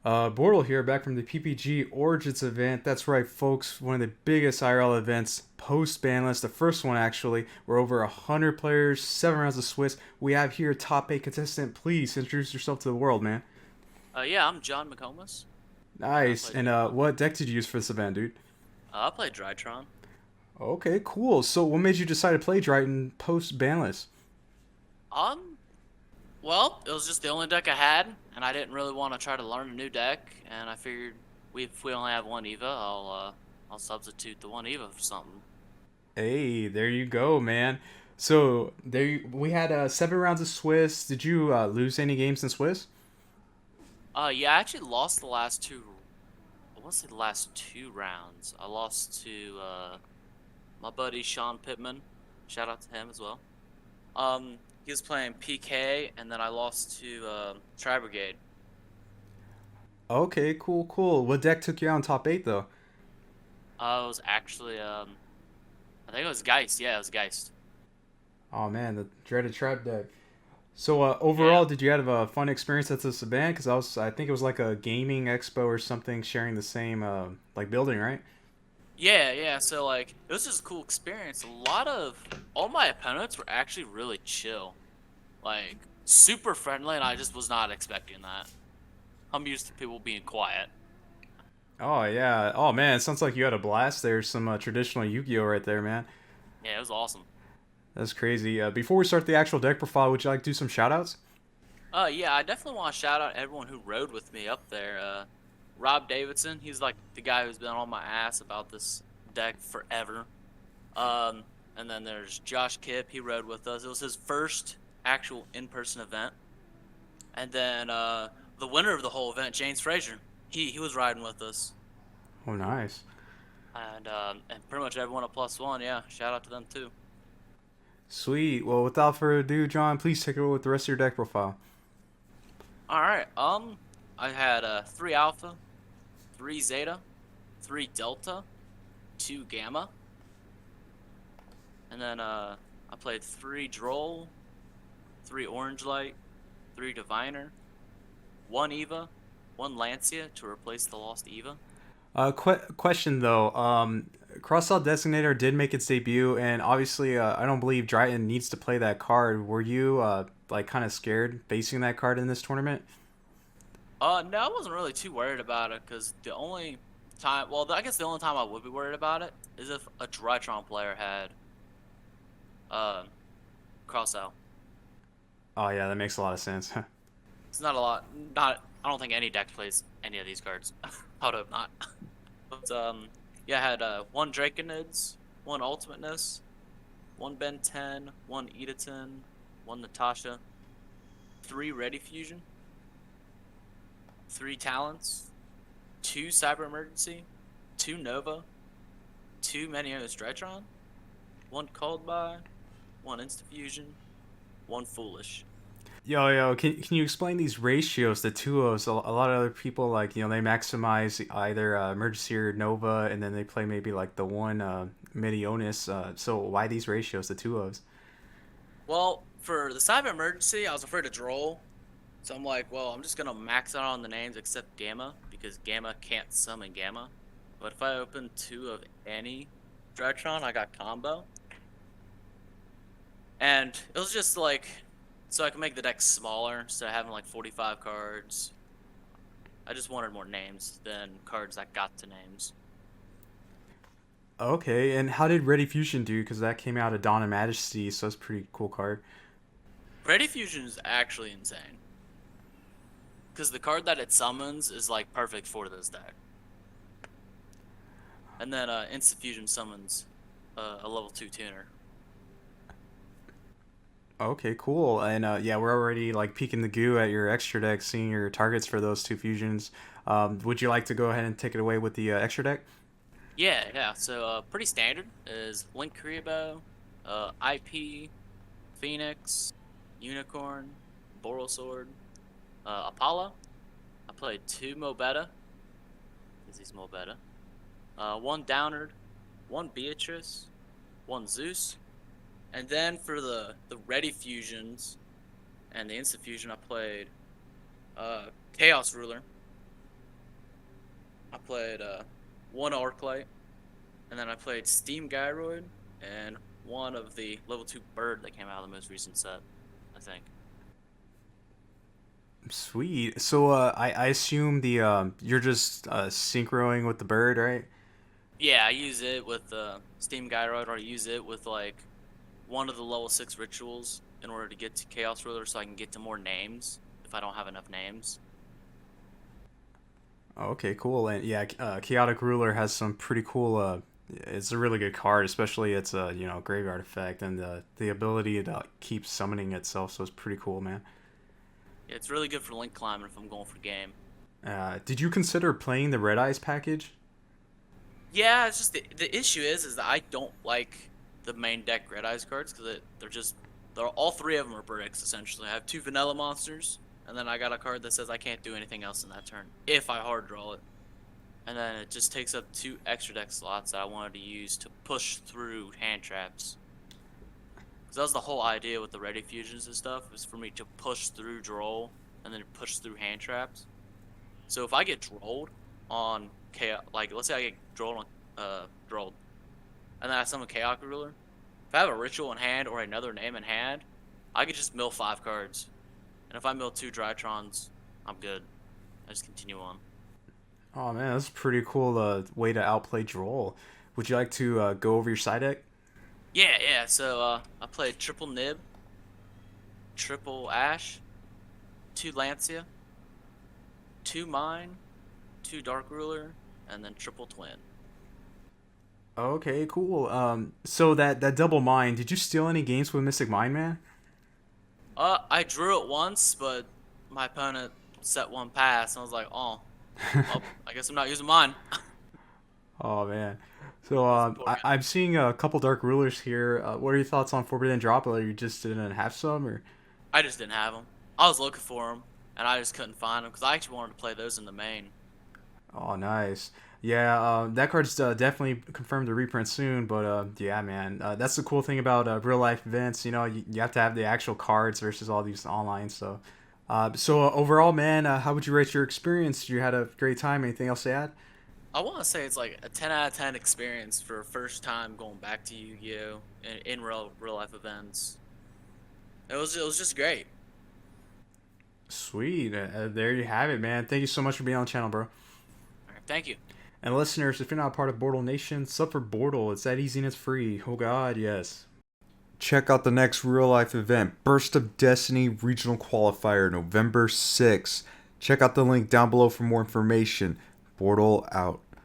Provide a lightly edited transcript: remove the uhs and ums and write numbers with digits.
Bortle here, back from the PPG Origins event. That's right, folks. One of the biggest IRL events post banlist. The first one, actually. We're over 100 players, 7 rounds of Swiss. We have here top 8 contestant. Please introduce yourself to the world, man. Yeah, I'm John McComas, and I Nice. play And what deck did you use for this event, dude? I play Drytron. Okay, cool. So, what made you decide to play Drytron post banlist? Um, well, it was just the only deck I had, and I didn't really want to try to learn a new deck, and I figured if we only have one Eva, I'll substitute the one Eva for something. Hey, there you go, man. So, we had 7 rounds of Swiss. Did you lose any games in Swiss? Yeah, I actually lost the last two. I want to say the last two rounds. I lost to my buddy Sean Pittman. Shout out to him as well. He was playing PK, and then I lost to Tri Brigade. Okay, cool, cool. What deck took you out in top 8, though? It was actually I think it was Geist. Yeah, it was Geist. Oh man, the dreaded trap deck. So Yeah. overall, did you have a fun experience at this event? Because I think it was like a gaming expo or something, sharing the same like building, right? Yeah, yeah. So like, it was just a cool experience. All my opponents were actually really chill, like super friendly, and I just was not expecting that. I'm used to people being quiet. Oh yeah. Oh man, it sounds like you had a blast. There's some traditional Yu-Gi-Oh right there, man. Yeah, it was awesome. That's crazy. Before we start the actual deck profile, would you like to do some shoutouts? Yeah, I definitely want to shout out everyone who rode with me up there. Rob Davidson, he's like the guy who's been on my ass about this deck forever. Um, and then there's Josh Kipp, he rode with us. It was his first actual in-person event. And then the winner of the whole event, James Frazier, he was riding with us, Oh nice. and pretty much everyone at plus one. Yeah, shout out to them too. Sweet. Well, without further ado, John, please take it away with the rest of your deck profile. All right. I had three alpha, three zeta, three delta, two gamma, and then I played three droll, three orange light, three diviner, one eva, one lancia to replace the lost eva. Question though. Cross-Out Designator did make its debut, and obviously, I don't believe Dryden needs to play that card. Were you like kind of scared facing that card in this tournament? No, I wasn't really too worried about it because the only time, well, I guess the only time I would be worried about it is if a Drytron player had uh, cross out. Oh yeah, that makes a lot of sense. It's not a lot. Not. I don't think any deck plays any of these cards. I would hope not. But yeah, I had one Draconids, one Ultimateness, one Ben 10, one Edaton, one Natasha, three Ready Fusion, three Talents, two Cyber Emergency, two Nova, two Manios Drytron, one Called By, one Insta Fusion, one Foolish. Yo, can you explain these ratios, the two O's? A lot of other people like they maximize either Emergency or Nova, and then they play maybe like the one Medionis. So why these ratios, the two O's? Well, for the Cyber Emergency, I was afraid to droll. So I'm like, well, I'm just gonna max out on the names except Gamma because Gamma can't summon Gamma. But if I open two of any Drytron, I got combo. And it was just like, so I can make the deck smaller instead of having like 45 cards. I just wanted more names than cards that got to names. Okay, and how did Ready Fusion do? Because that came out of Dawn of Majesty, so it's a pretty cool card. Ready Fusion is actually insane because the card that it summons is like perfect for this deck. And then Instant Fusion summons a level 2 tuner. Okay, cool. And yeah, we're already like peeking the goo at your extra deck, seeing your targets for those two fusions. Would you like to go ahead and take it away with the extra deck? Yeah, yeah. So pretty standard is Link Kuriboh, IP, Phoenix, Unicorn, Boral Sword, Apollo. I played two Mobetta, because he's Mobetta. One Downard, one Beatrice, one Zeus. And then for the Ready Fusions and the Instant Fusion, I played Chaos Ruler, I played one Arclight, and then I played Steam Gyroid, and one of the level 2 bird that came out of the most recent set, I think. Sweet. So I assume the you're just synchroing with the bird, right? Yeah, I use it with Steam Gyroid, or I use it with like one of the level 6 rituals in order to get to Chaos Ruler so I can get to more names if I don't have enough names. Oh, okay, cool. And yeah, Chaotic Ruler has some pretty cool. It's a really good card, especially its graveyard effect and the ability to keep summoning itself. So it's pretty cool, man. Yeah, it's really good for link climbing if I'm going for game. Did you consider playing the Red Eyes package? Yeah, it's just the issue is that I don't like the main deck Red Eyes cards because they're all three of them are bricks essentially. I have two vanilla monsters, and then I got a card that says I can't do anything else in that turn if I hard draw it, and then it just takes up 2 extra deck slots that I wanted to use to push through hand traps. Because that was the whole idea with the ready fusions and stuff, was for me to push through draw and then push through hand traps. So if I get drolled on chaos, like let's say I get drolled on drolled, and then I summon Chaos Ruler. If I have a ritual in hand or another name in hand, I could just mill 5 cards, and if I mill 2 Drytrons, I'm good. I just continue on. Oh man, that's a pretty cool way to outplay Droll. Would you like to go over your side deck? Yeah. So I played triple Nib, triple Ash, 2 Lancia, 2 Mine, 2 Dark Ruler, and then triple Twin. Okay, cool. So that double mine, did you steal any games with Mystic Mine, man? I drew it once, but my opponent set one pass, and I was like, oh, well, I guess I'm not using mine. Oh man. So Poor guy. I'm seeing a couple Dark Rulers here. What are your thoughts on Forbidden Drop? Or you just didn't have some, or? I just didn't have them. I was looking for them, and I just couldn't find them because I actually wanted to play those in the main. Oh, nice. Yeah, that card's definitely confirmed to reprint soon. But yeah, man, that's the cool thing about real life events. You know, you have to have the actual cards versus all these online. So, overall, man, how would you rate your experience? You had a great time. Anything else to add? I want to say it's like a 10 out of 10 experience for first time going back to Yu-Gi-Oh in real life events. It was just great. Sweet. There you have it, man. Thank you so much for being on the channel, bro. All right, thank you. And listeners, if you're not a part of Bortle Nation, sub for Bortle. It's that easy and it's free. Oh God, yes. Check out the next real life event, Burst of Destiny Regional Qualifier, November 6th. Check out the link down below for more information. Bortle out.